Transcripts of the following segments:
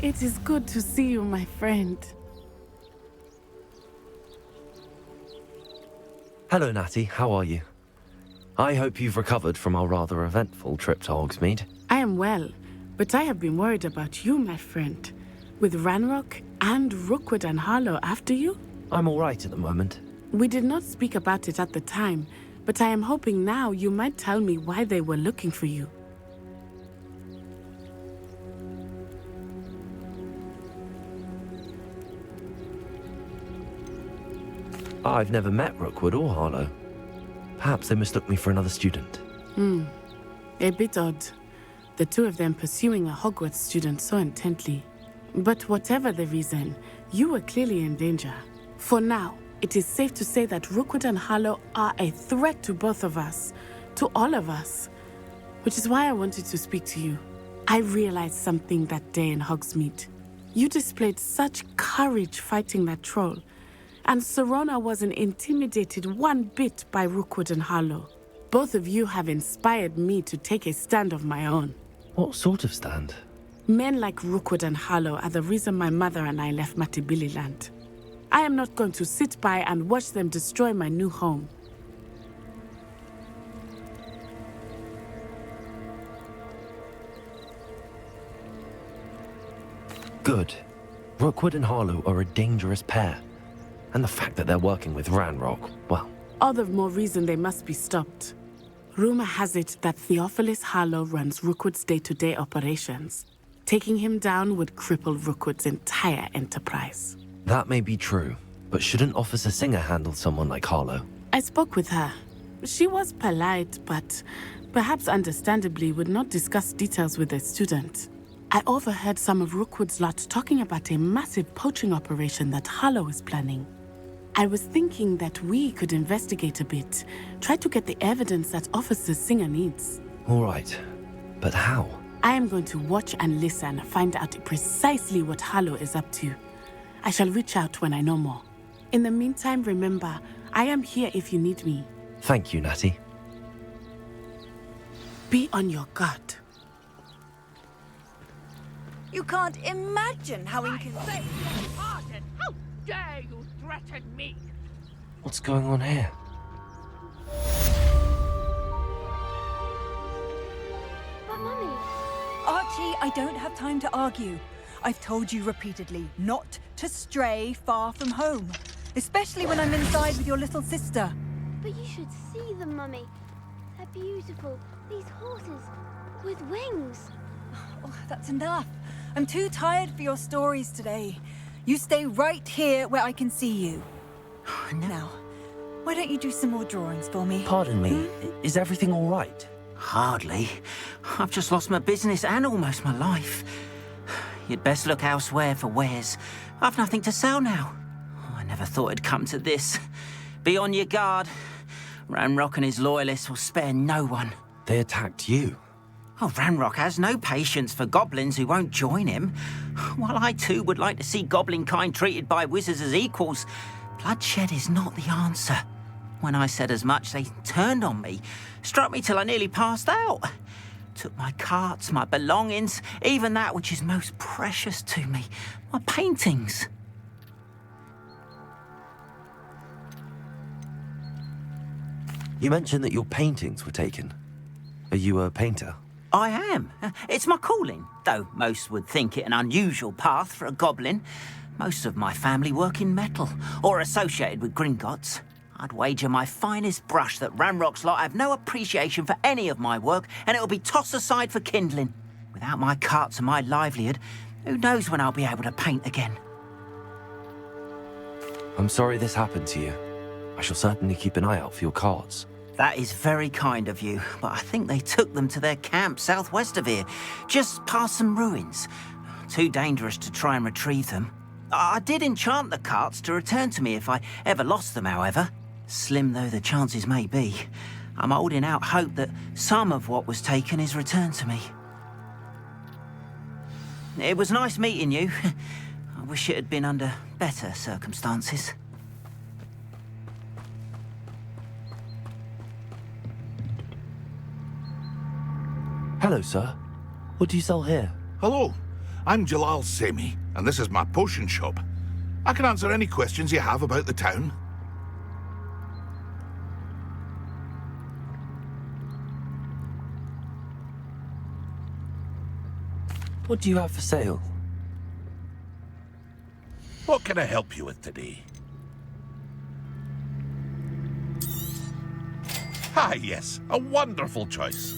It is good to see you, my friend. Hello, Natty. How are you? I hope you've recovered from our rather eventful trip to Hogsmeade. I am well, but I have been worried about you, my friend. With Ranrock and Rookwood and Harlow after you? I'm all right at the moment. We did not speak about it at the time, but I am hoping now you might tell me why they were looking for you. I've never met Rookwood or Harlow. Perhaps they mistook me for another student. A bit odd. The two of them pursuing a Hogwarts student so intently. But whatever the reason, you were clearly in danger. For now, it is safe to say that Rookwood and Harlow are a threat to both of us, to all of us. Which is why I wanted to speak to you. I realized something that day in Hogsmeade. You displayed such courage fighting that troll. And Serona wasn't intimidated one bit by Rookwood and Harlow. Both of you have inspired me to take a stand of my own. What sort of stand? Men like Rookwood and Harlow are the reason my mother and I left Matabeleland. I am not going to sit by and watch them destroy my new home. Good. Rookwood and Harlow are a dangerous pair. And the fact that they're working with Ranrock, well... All the more reason they must be stopped. Rumor has it that Theophilus Harlow runs Rookwood's day-to-day operations. Taking him down would cripple Rookwood's entire enterprise. That may be true, but shouldn't Officer Singer handle someone like Harlow? I spoke with her. She was polite, but perhaps understandably would not discuss details with a student. I overheard some of Rookwood's lot talking about a massive poaching operation that Harlow is planning. I was thinking that we could investigate a bit, try to get the evidence that Officer Singer needs. All right, but how? I am going to watch and listen, find out precisely what Harlow is up to. I shall reach out when I know more. In the meantime, remember, I am here if you need me. Thank you, Natty. Be on your guard. You can't imagine how inconvenient. Pardon! How dare you threaten me? What's going on here? But Mummy... Archie, I don't have time to argue. I've told you repeatedly not to stray far from home. Especially when I'm inside with your little sister. But you should see them, Mummy. They're beautiful. These horses with wings. Oh, that's enough. I'm too tired for your stories today. You stay right here where I can see you. Now, why don't you do some more drawings for me? Pardon me, Is everything all right? hardly. I've just lost my business and almost my life. You'd best look elsewhere for wares. I've nothing to sell now. I never thought it'd come to this. Be on your guard. Ranrock and his loyalists will spare no one. They attacked you. Oh, Ranrock has no patience for goblins who won't join him. While I too would like to see goblin kind treated by wizards as equals, bloodshed is not the answer. When I said as much, they turned on me, struck me till I nearly passed out. Took my carts, my belongings, even that which is most precious to me, my paintings. You mentioned that your paintings were taken. Are you a painter? I am. It's my calling, though most would think it an unusual path for a goblin. Most of my family work in metal, or associated with Gringotts. I'd wager my finest brush that Ranrock's lot have no appreciation for any of my work, and it'll be tossed aside for kindling. Without my carts and my livelihood, who knows when I'll be able to paint again? I'm sorry this happened to you. I shall certainly keep an eye out for your carts. That is very kind of you, but I think they took them to their camp southwest of here, just past some ruins. Too dangerous to try and retrieve them. I did enchant the carts to return to me if I ever lost them, however. Slim though the chances may be, I'm holding out hope that some of what was taken is returned to me. It was nice meeting you. I wish it had been under better circumstances. Hello, sir. What do you sell here? Hello, I'm Jalal Semi, and this is my potion shop. I can answer any questions you have about the town. What do you have for sale? What can I help you with today? Ah, yes, a wonderful choice.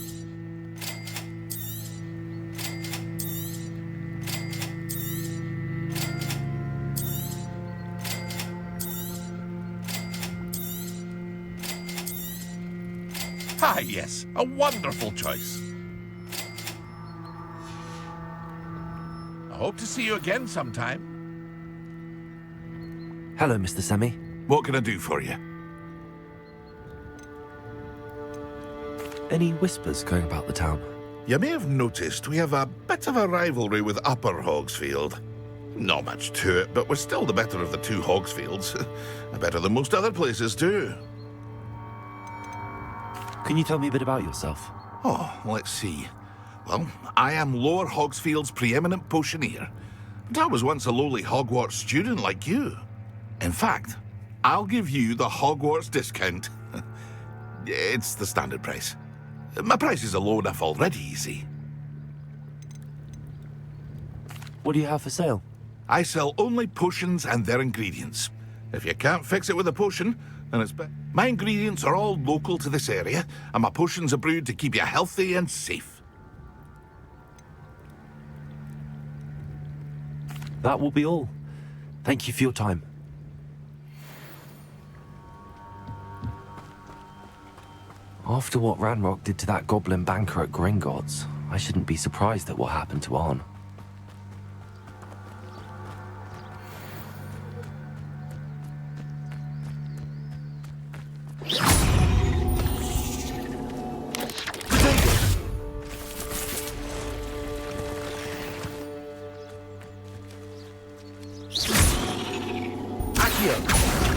Ah, yes, a wonderful choice. I hope to see you again sometime. Hello, Mr. Semi. What can I do for you? Any whispers going about the town? You may have noticed we have a bit of a rivalry with Upper Hogsfield. Not much to it, but we're still the better of the two Hogsfields. Better than most other places, too. Can you tell me a bit about yourself? Oh, let's see. Well, I am Lower Hogsfield's preeminent potioneer, but I was once a lowly Hogwarts student like you. In fact, I'll give you the Hogwarts discount. It's the standard price. My prices are low enough already, you see. What do you have for sale? I sell only potions and their ingredients. If you can't fix it with a potion, then it's my ingredients are all local to this area, and my potions are brewed to keep you healthy and safe. That will be all. Thank you for your time. After what Ranrock did to that goblin banker at Gringotts, I shouldn't be surprised at what happened to Arn.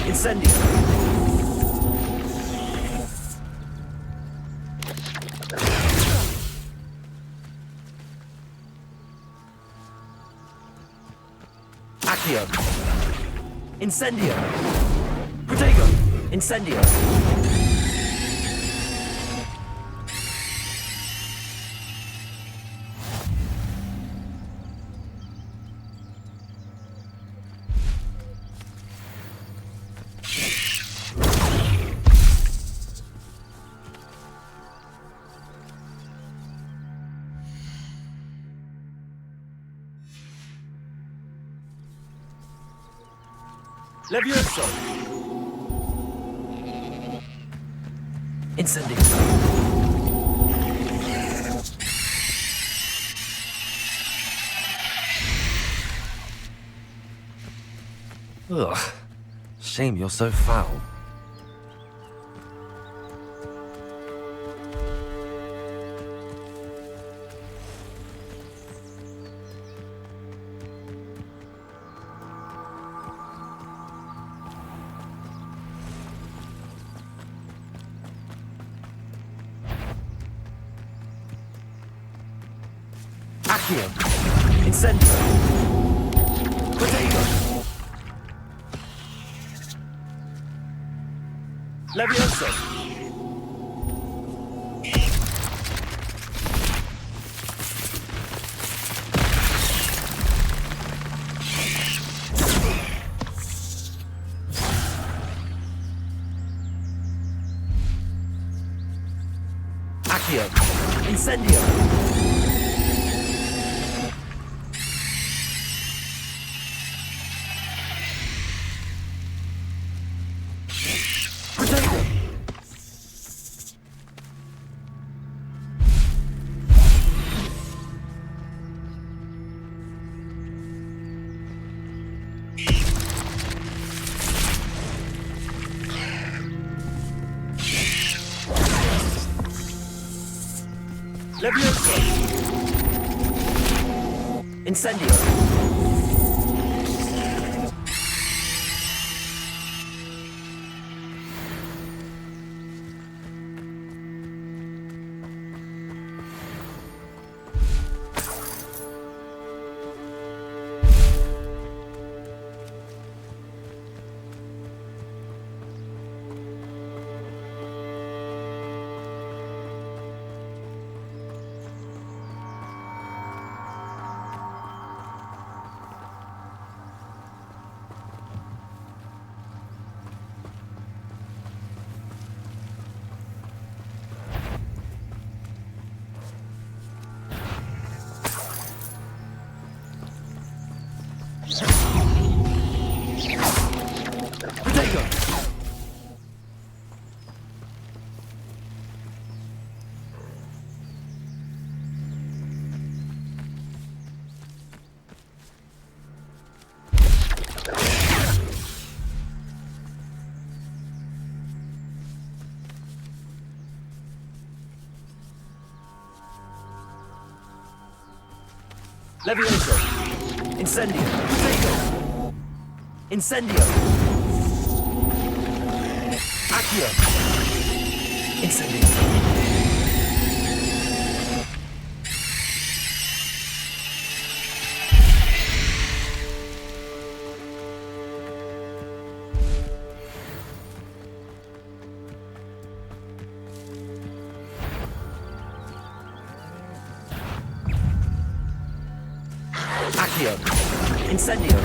Incendio! Accio! Incendio! Protego! Incendio! Levioso! Incendio! Ugh. Shame you're so foul. Accio! Incendio! Protego! Levioso! Accio. Incendio. Potato. Levioso. Incendio. Potato. Levioso. Incendio. Potato. Incendio. Accio. Incendio. Accio. Incendio.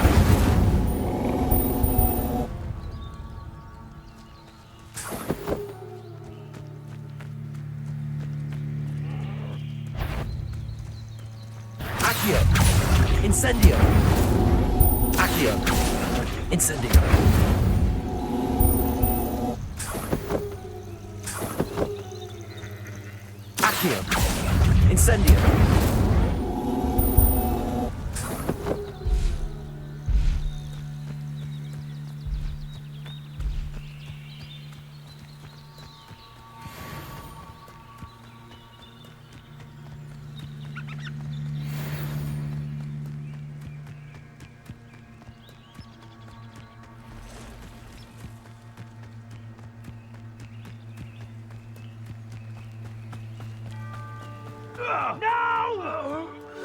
Accio. Incendio. Accio. Incendio. Accio. Incendio.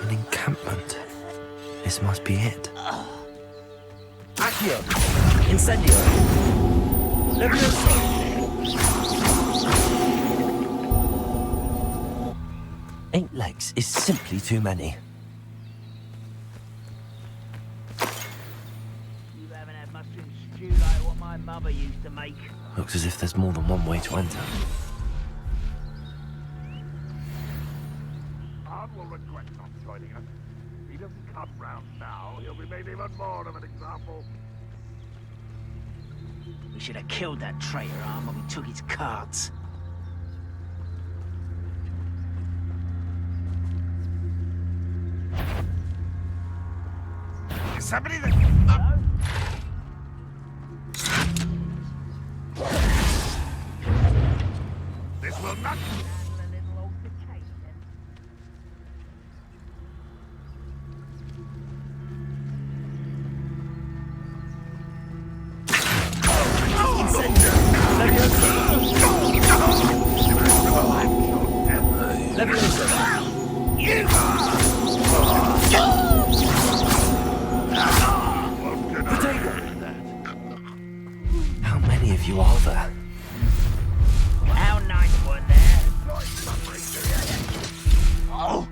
An encampment. This must be it. Accio. Incendio. Levioso. Eight legs is simply too many. You haven't had mushroom stew like what my mother used to make. Looks as if there's more than one way to enter. Ard will regret not joining us. If he doesn't come round now, he'll be made even more of an example. We should have killed that traitor arm when we took his cards. Is somebody that... This will not... How many of you are there? How nice were there? Oh!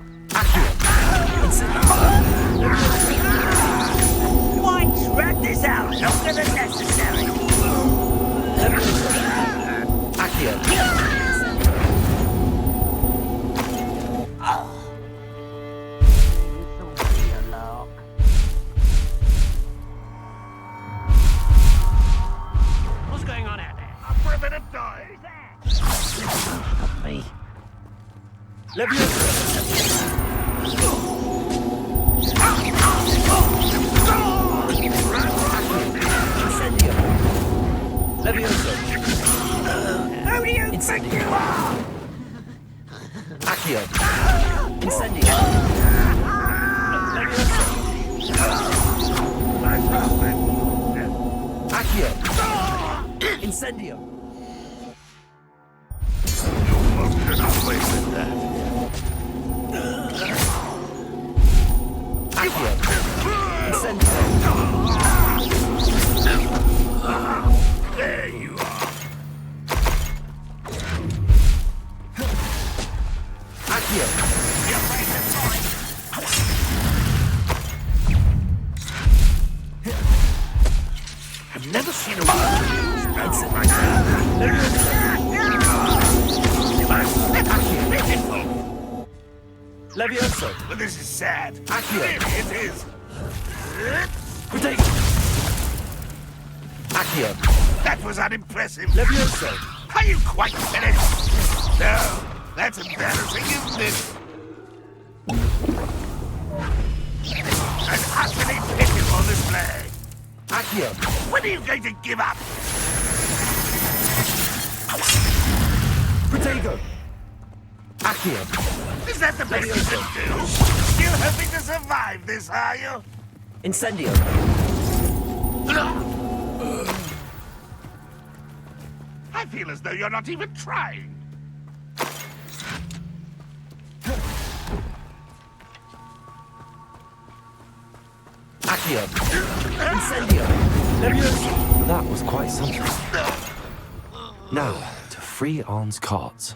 Why drag this out longer than necessary? Me. Leviosa. Incendio. Leviosa. Who do you think you are? Accio. Incendio. Leviosa. Accio. Incendio. Accio. Incendio. There you are. Accio. I've never seen a woman smell like Levioso. But this is sad. Accio. Really, it is. Protect. Accio. That was unimpressive. Levioso. Are you quite finished? No, that's embarrassing, isn't it? An utterly pitiful display. Accio. When are you going to give up? Protego. Accio. Is that the best you can do? Still hoping to survive this, are you? Incendio. I feel as though you're not even trying. Accio. Incendio. Leviosa. That was quite something. Now, to free Arn's carts.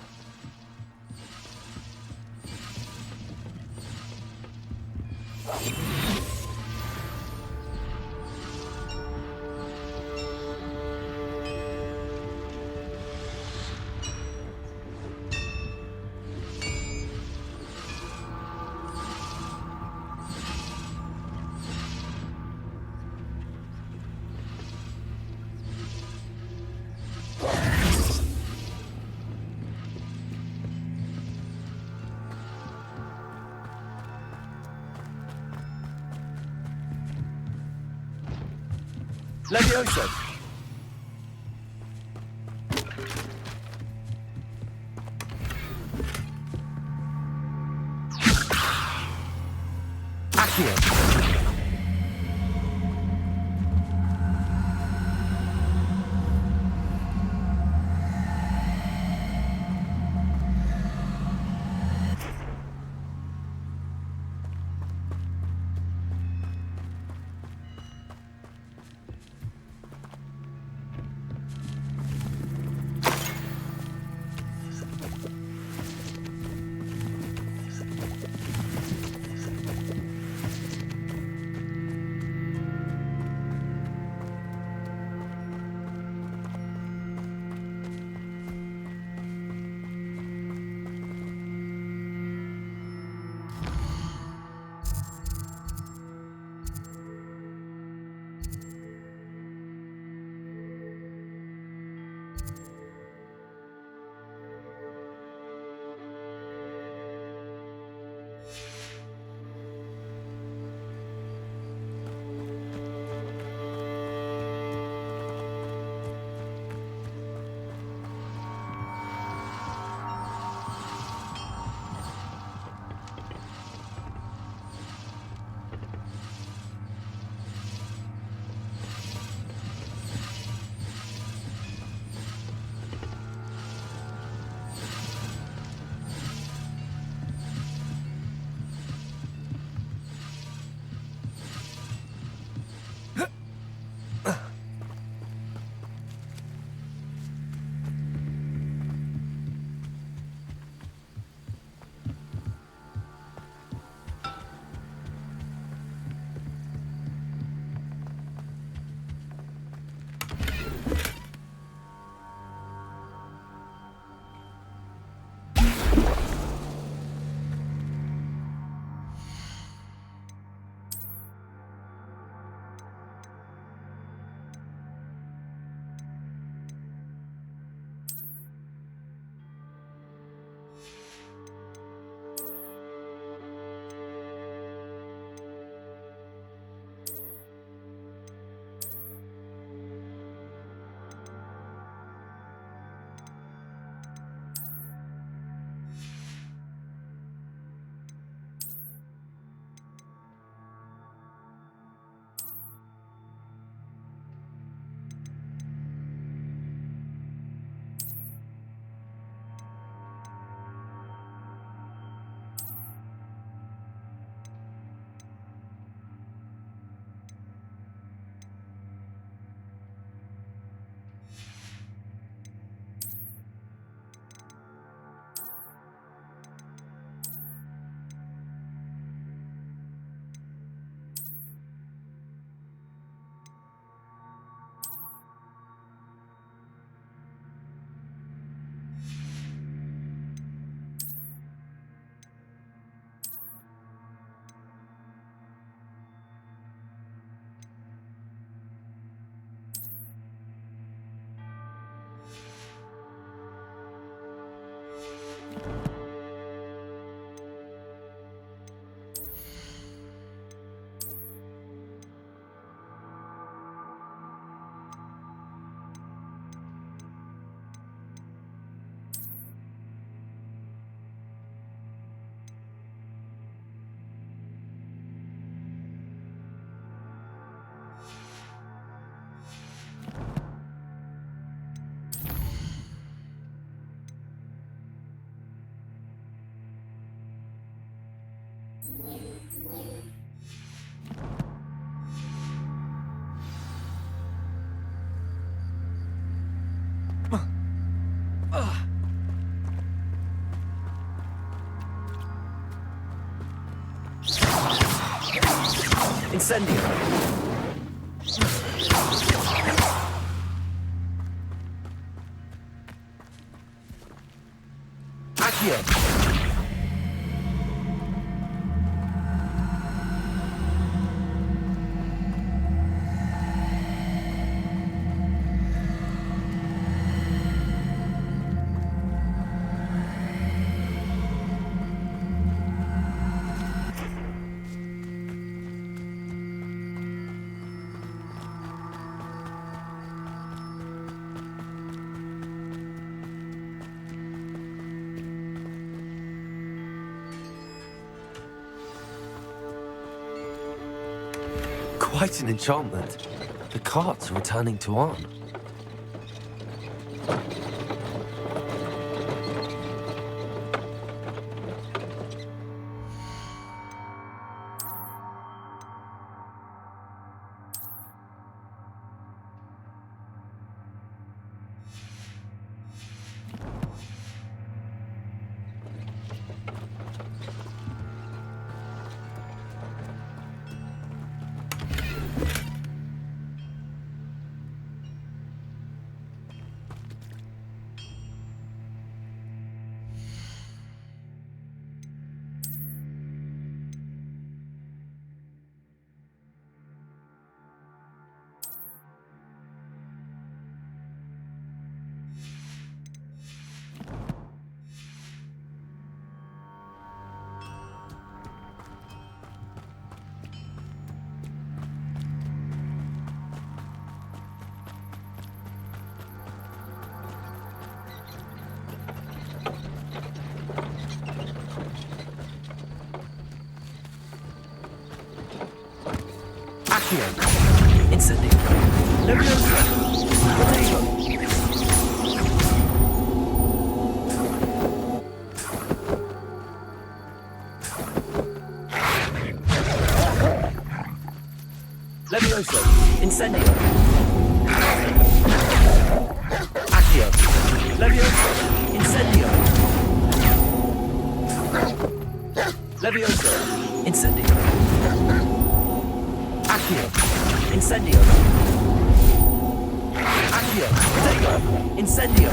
Levioso. Accio. Incendio. Accio. Quite an enchantment. The carts are returning to Arn. Accio. Incendio. Leviosa. Potato. Leviosa. Incendio. Accio. Leviosa. Incendio. Leviosa. Incendio. Accio. Incendio. Accio. Potato. Incendio.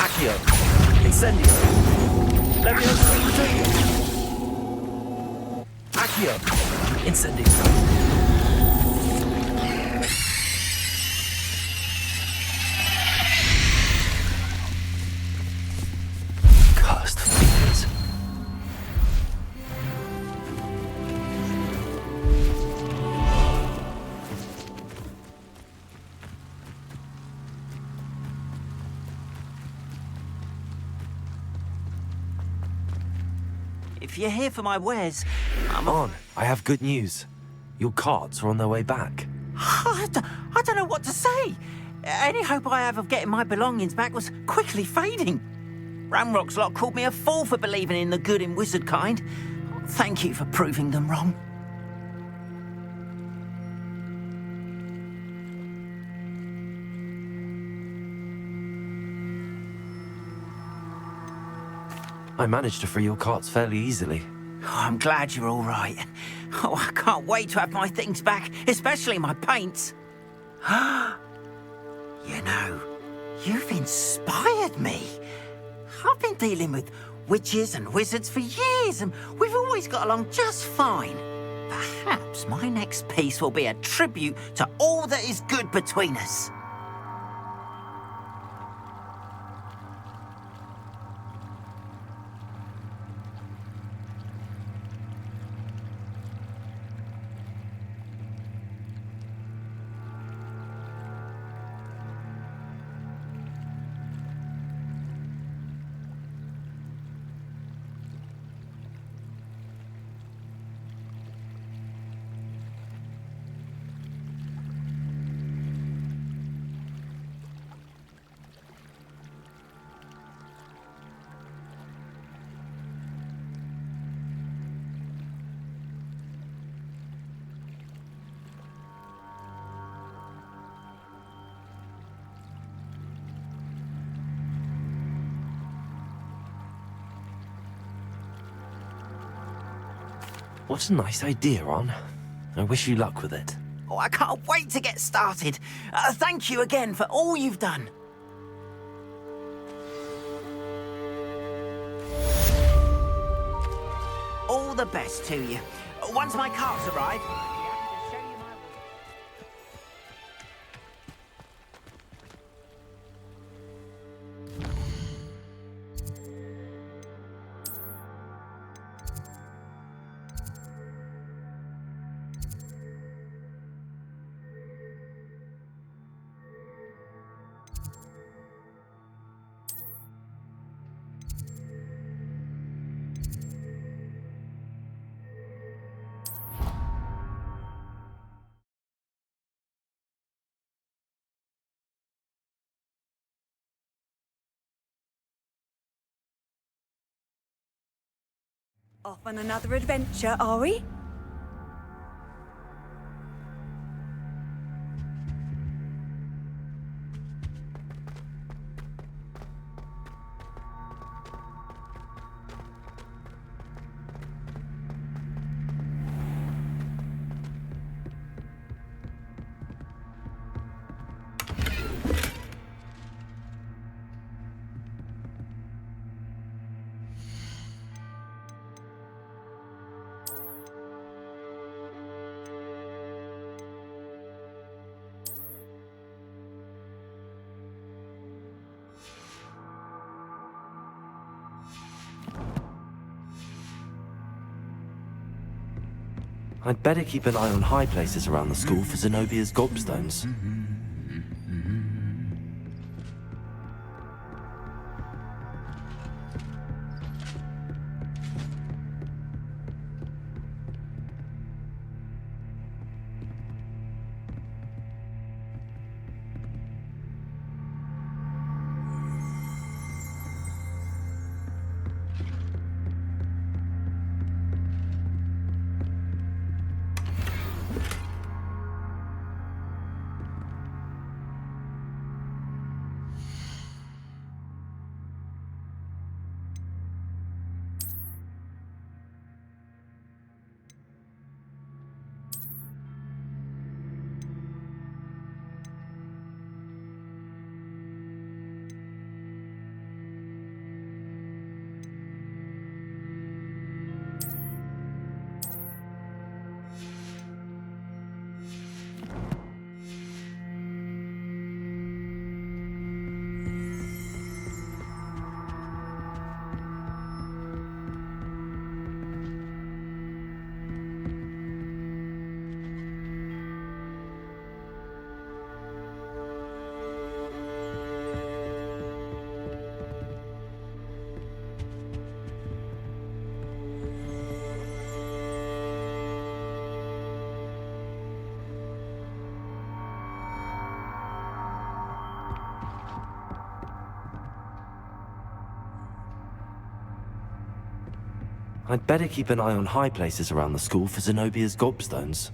Accio. Incendio. Leviosa. Potato. Accio. Incendio. Cursed fiends. If you're here for my wares, On, I have good news. Your carts are on their way back. I don't know what to say. Any hope I have of getting my belongings back was quickly fading. Ramrock's lot called me a fool for believing in the good in wizard kind. Thank you for proving them wrong. I managed to free your carts fairly easily. Oh, I'm glad you're all right. Oh, I can't wait to have my things back, especially my paints. You know, you've inspired me. I've been dealing with witches and wizards for years, and we've always got along just fine. Perhaps my next piece will be a tribute to all that is good between us. What a nice idea, Ron. I wish you luck with it. Oh, I can't wait to get started. Thank you again for all you've done. All the best to you. Once my carts arrive, I'll be happy to show you my... Off on another adventure, are we? I'd better keep an eye on high places around the school for Zenobia's gobstones. I'd better keep an eye on high places around the school for Zenobia's gobstones.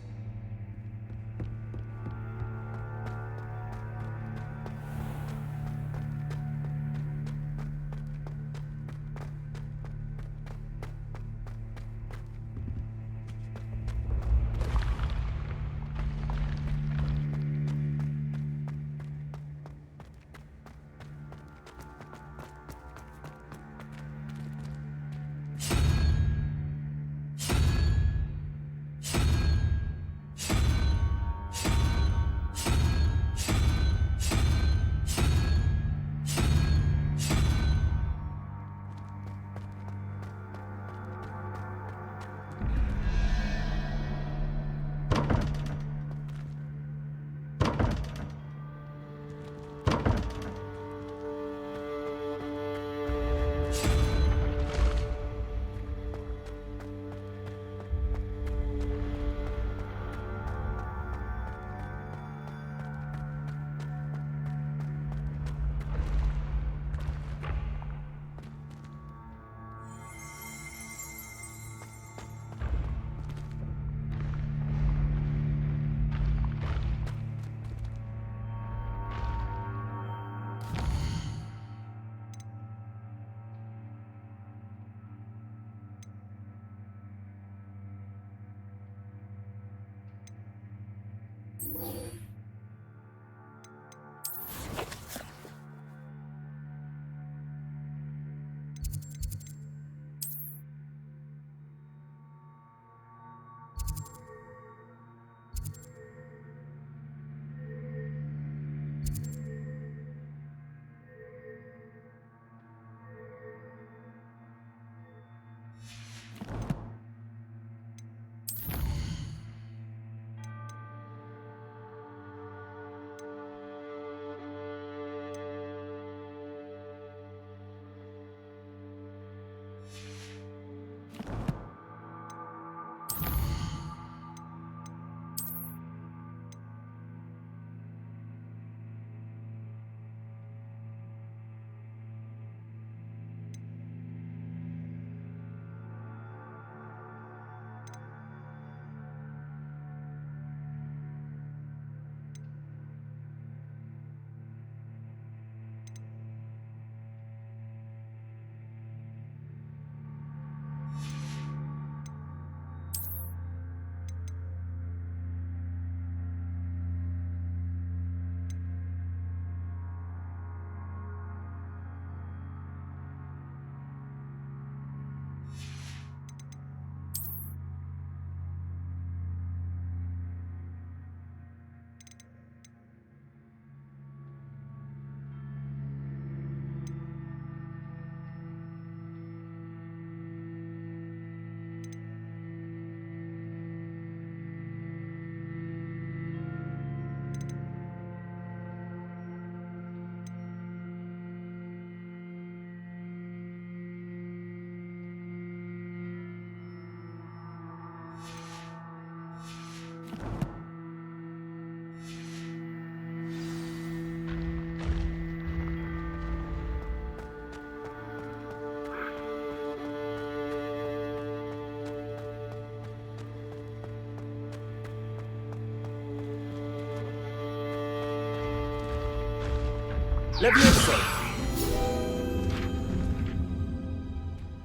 Levioso.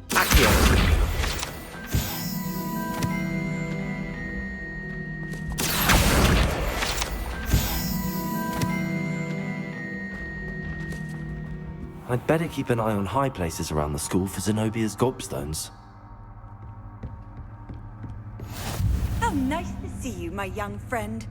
Accio. I'd better keep an eye on high places around the school for Zenobia's gobstones. How nice to see you, my young friend.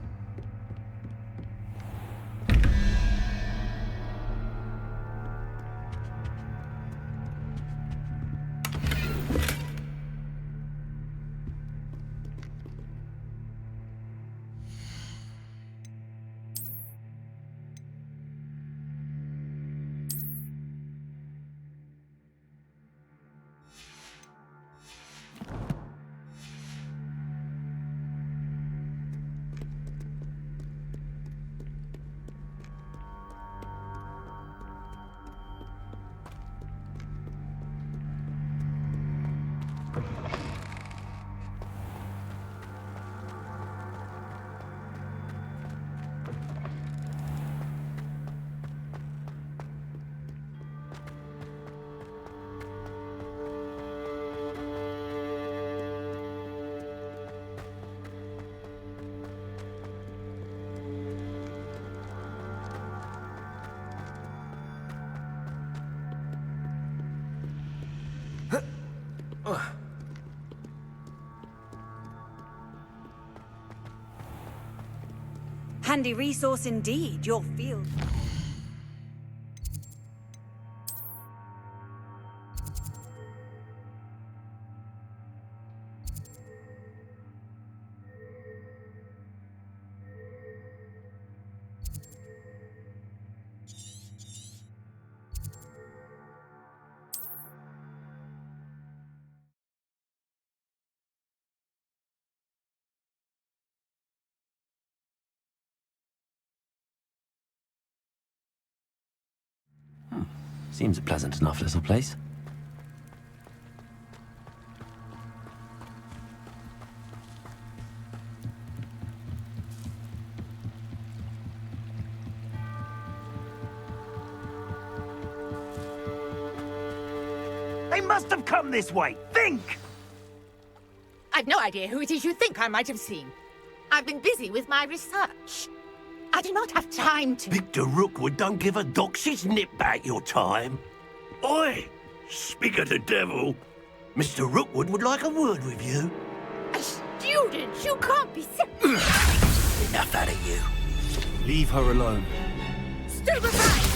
Handy resource indeed, your field. Seems a pleasant enough little place. They must have come this way. Think! I've no idea who it is you think I might have seen. I've been busy with my research. I do not have time to... Victor Rookwood don't give a doxy's nip back your time. Oi! Speak of the devil. Mr. Rookwood would like a word with you. A student? You can't be... Enough out of you. Leave her alone. Stupefy!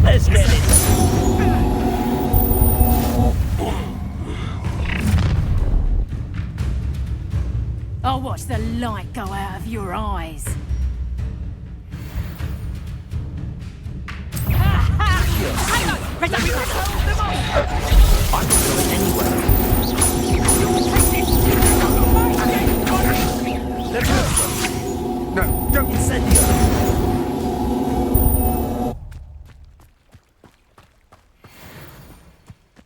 Let's get it. I'll watch the light go out of your eyes. Hang on! Ready? I'm not going anywhere. No, don't Incendio.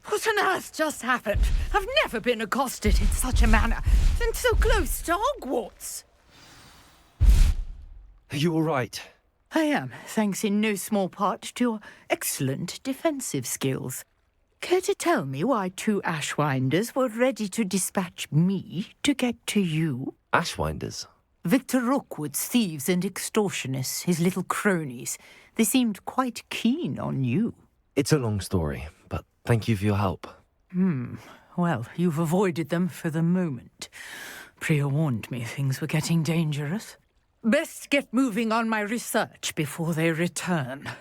What on earth just happened? I've never been accosted in such a manner, and so close to Hogwarts. Are you all right? I am, thanks in no small part to your excellent defensive skills. Care to tell me why 2 Ashwinders were ready to dispatch me to get to you? Ashwinders? Victor Rookwood's thieves and extortionists, his little cronies. They seemed quite keen on you. It's a long story, but thank you for your help. Well, you've avoided them for the moment. Priya warned me things were getting dangerous. Best get moving on my research before they return.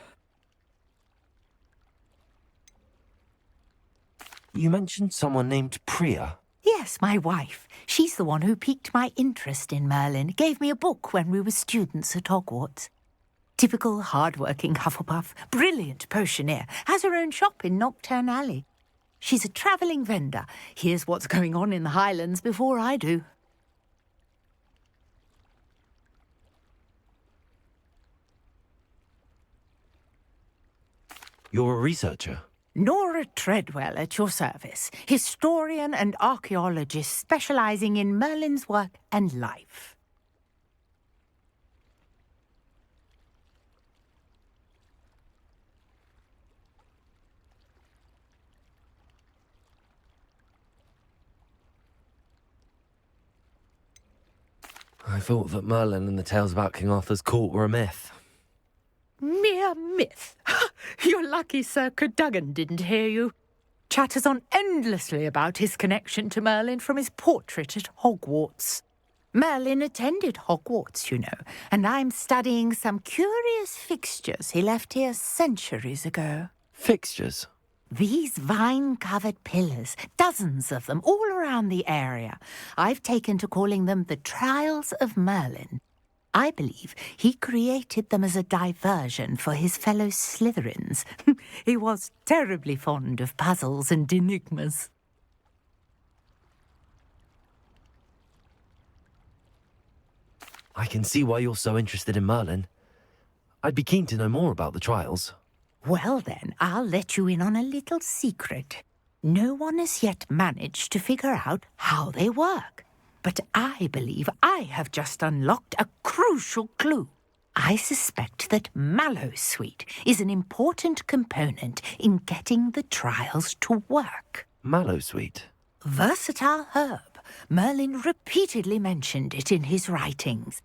You mentioned someone named Priya. Yes, my wife. She's the one who piqued my interest in Merlin. Gave me a book when we were students at Hogwarts. Typical hard-working Hufflepuff, brilliant potioneer, has her own shop in Nocturne Alley. She's a travelling vendor. Hears what's going on in the Highlands before I do. You're a researcher? Nora Treadwell at your service, historian and archaeologist specialising in Merlin's work and life. I thought that Merlin and the tales about King Arthur's court were a myth. Mere myth. You're lucky Sir Cadogan didn't hear you. Chatters on endlessly about his connection to Merlin from his portrait at Hogwarts. Merlin attended Hogwarts, you know, and I'm studying some curious fixtures he left here centuries ago. Fixtures? These vine-covered pillars, dozens of them, all around the area. I've taken to calling them the Trials of Merlin. I believe he created them as a diversion for his fellow Slytherins. He was terribly fond of puzzles and enigmas. I can see why you're so interested in Merlin. I'd be keen to know more about the trials. Well then, I'll let you in on a little secret. No one has yet managed to figure out how they work. But I believe I have just unlocked a crucial clue. I suspect that Mallowsweet is an important component in getting the trials to work. Mallowsweet? Versatile herb. Merlin repeatedly mentioned it in his writings.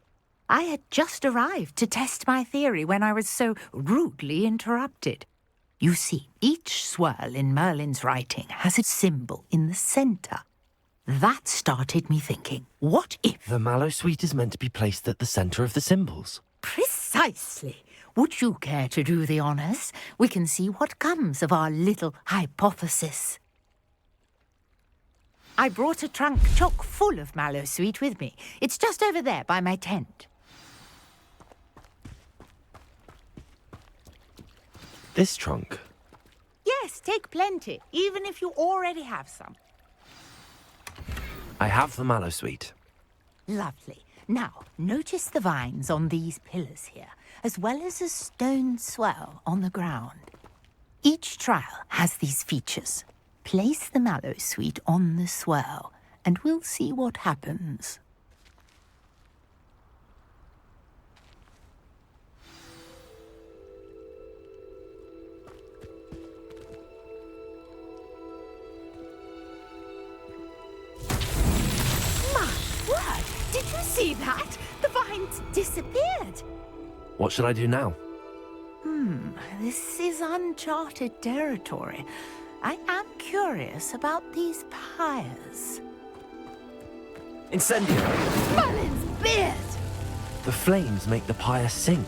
I had just arrived to test my theory when I was so rudely interrupted. You see, each swirl in Merlin's writing has a symbol in the centre. That started me thinking, what if... The Mallowsweet is meant to be placed at the centre of the symbols. Precisely. Would you care to do the honours? We can see what comes of our little hypothesis. I brought a trunk chock full of Mallowsweet with me. It's just over there by my tent. This trunk? Yes, take plenty, even if you already have some. I have the Mallowsweet. Lovely. Now, notice the vines on these pillars here, as well as a stone swell on the ground. Each trial has these features. Place the Mallowsweet on the swell, and we'll see what happens. See that? The vines disappeared. What should I do now? This is uncharted territory. I am curious about these pyres. Incendio! Merlin's beard! The flames make the pyre sink.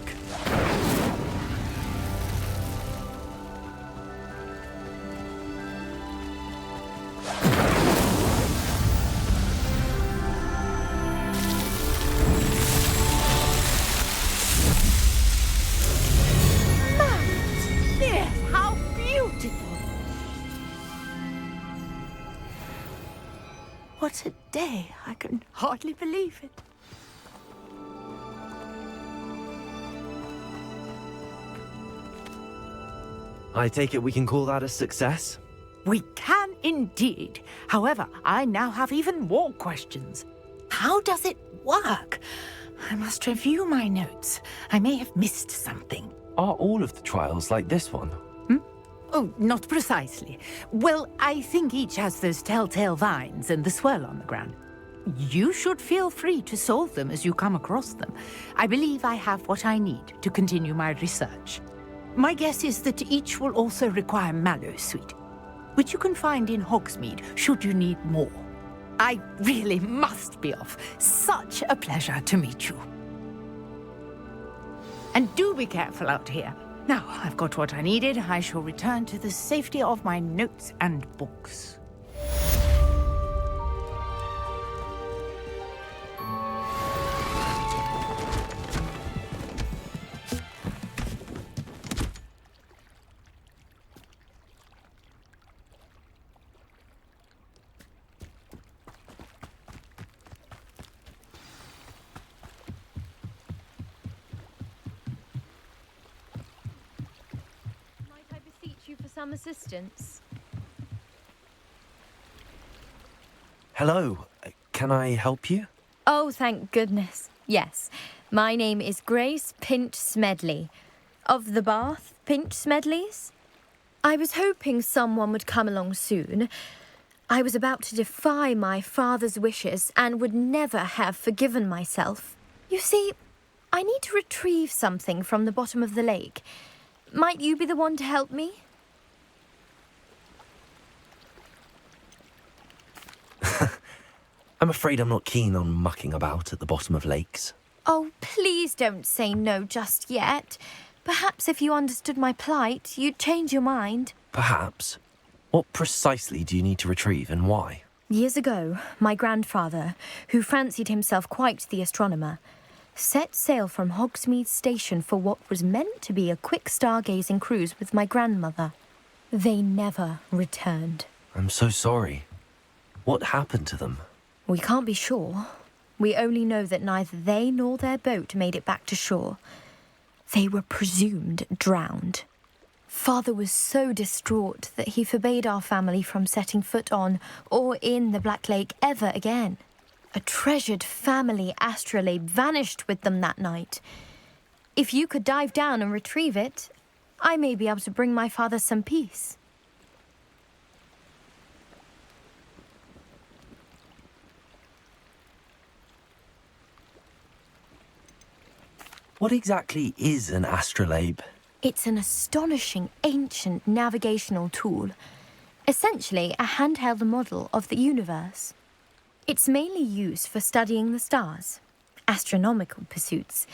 What a day. I can hardly believe it. I take it we can call that a success? We can indeed. However, I now have even more questions. How does it work? I must review my notes. I may have missed something. Are all of the trials like this one? Oh, not precisely. Well, I think each has those telltale vines and the swirl on the ground. You should feel free to solve them as you come across them. I believe I have what I need to continue my research. My guess is that each will also require mallow sweet, which you can find in Hogsmeade should you need more. I really must be off. Such a pleasure to meet you. And do be careful out here. Now, I've got what I needed. I shall return to the safety of my notes and books. Some assistance. Hello, can I help you? Oh, thank goodness. Yes, my name is Grace Pinch Smedley, of the Bath Pinch Smedleys. I was hoping someone would come along soon. I was about to defy my father's wishes and would never have forgiven myself. You see, I need to retrieve something from the bottom of the lake. Might you be the one to help me? I'm afraid I'm not keen on mucking about at the bottom of lakes. Oh, please don't say no just yet. Perhaps if you understood my plight, you'd change your mind. Perhaps. What precisely do you need to retrieve and why? Years ago, my grandfather, who fancied himself quite the astronomer, set sail from Hogsmeade Station for what was meant to be a quick stargazing cruise with my grandmother. They never returned. I'm so sorry. What happened to them? We can't be sure. We only know that neither they nor their boat made it back to shore. They were presumed drowned. Father was so distraught that he forbade our family from setting foot on or in the Black Lake ever again. A treasured family astrolabe vanished with them that night. If you could dive down and retrieve it, I may be able to bring my father some peace. What exactly is an astrolabe? It's an astonishing ancient navigational tool. Essentially, a handheld model of the universe. It's mainly used for studying the stars, astronomical pursuits,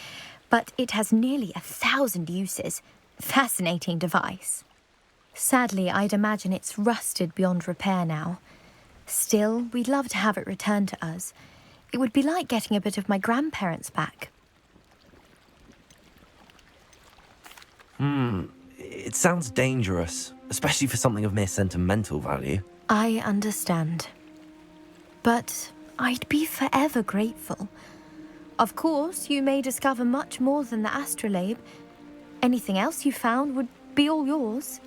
but it has nearly 1,000 uses. Fascinating device. Sadly, I'd imagine it's rusted beyond repair now. Still, we'd love to have it returned to us. It would be like getting a bit of my grandparents back. It sounds dangerous, especially for something of mere sentimental value. I understand. But I'd be forever grateful. Of course, you may discover much more than the astrolabe. Anything else you found would be all yours.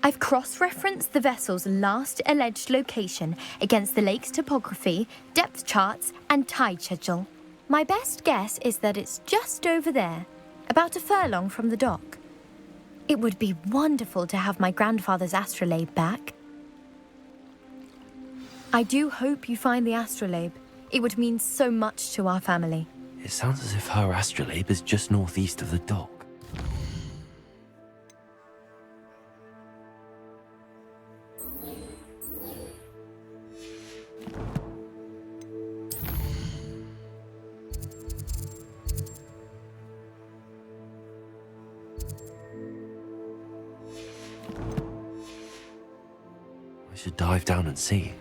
I've cross-referenced the vessel's last alleged location against the lake's topography, depth charts, and tide schedule. My best guess is that it's just over there, about a furlong from the dock. It would be wonderful to have my grandfather's astrolabe back. I do hope you find the astrolabe. It would mean so much to our family. It sounds as if her astrolabe is just northeast of the dock. I should dive down and see.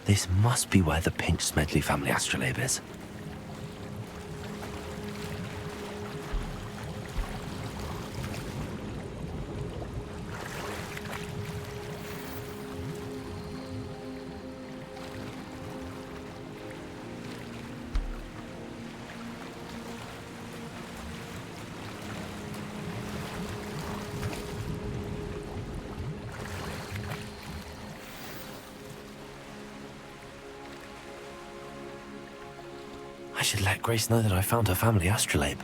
This must be where the Pinch-Smedley family astrolabe is. I should let Grace know that I found her family astrolabe.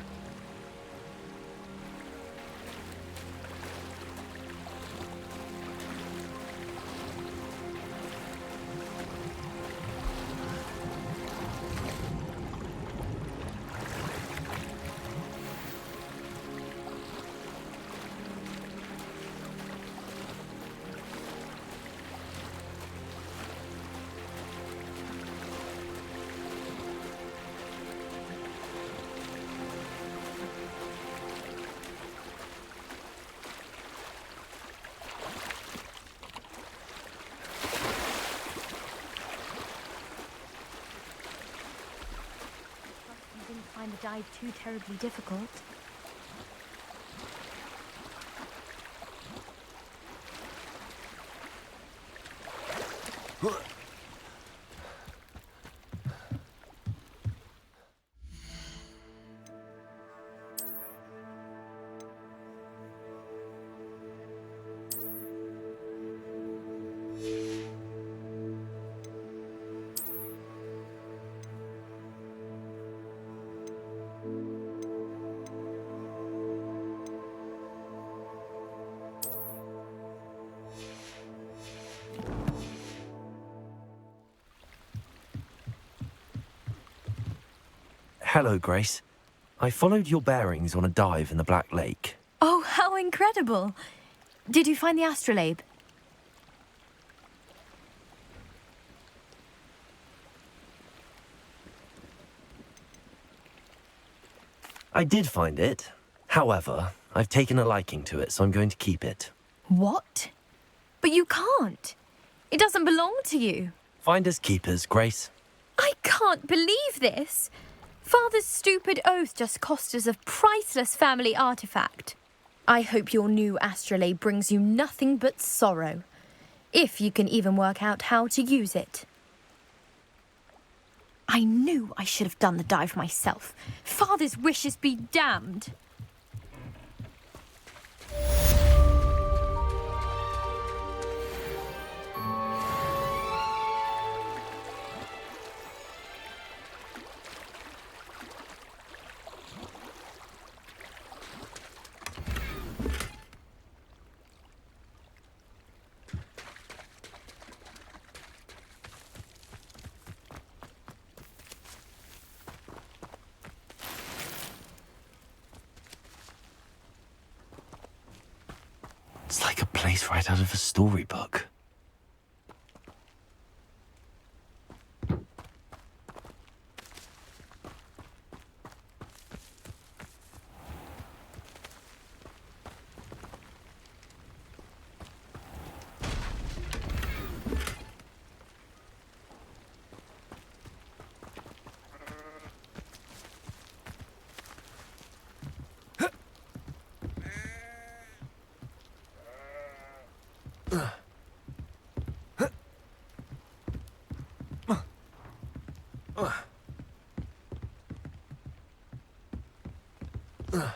Find the dive too terribly difficult. Hello, Grace. I followed your bearings on a dive in the Black Lake. Oh, how incredible! Did you find the astrolabe? I did find it. However, I've taken a liking to it, so I'm going to keep it. What? But you can't. It doesn't belong to you. Finders keepers, Grace. I can't believe this. Father's stupid oath just cost us a priceless family artifact. I hope your new astrolabe brings you nothing but sorrow, if you can even work out how to use it. I knew I should have done the dive myself. Father's wishes be damned. It's like a place right out of a storybook. Oh.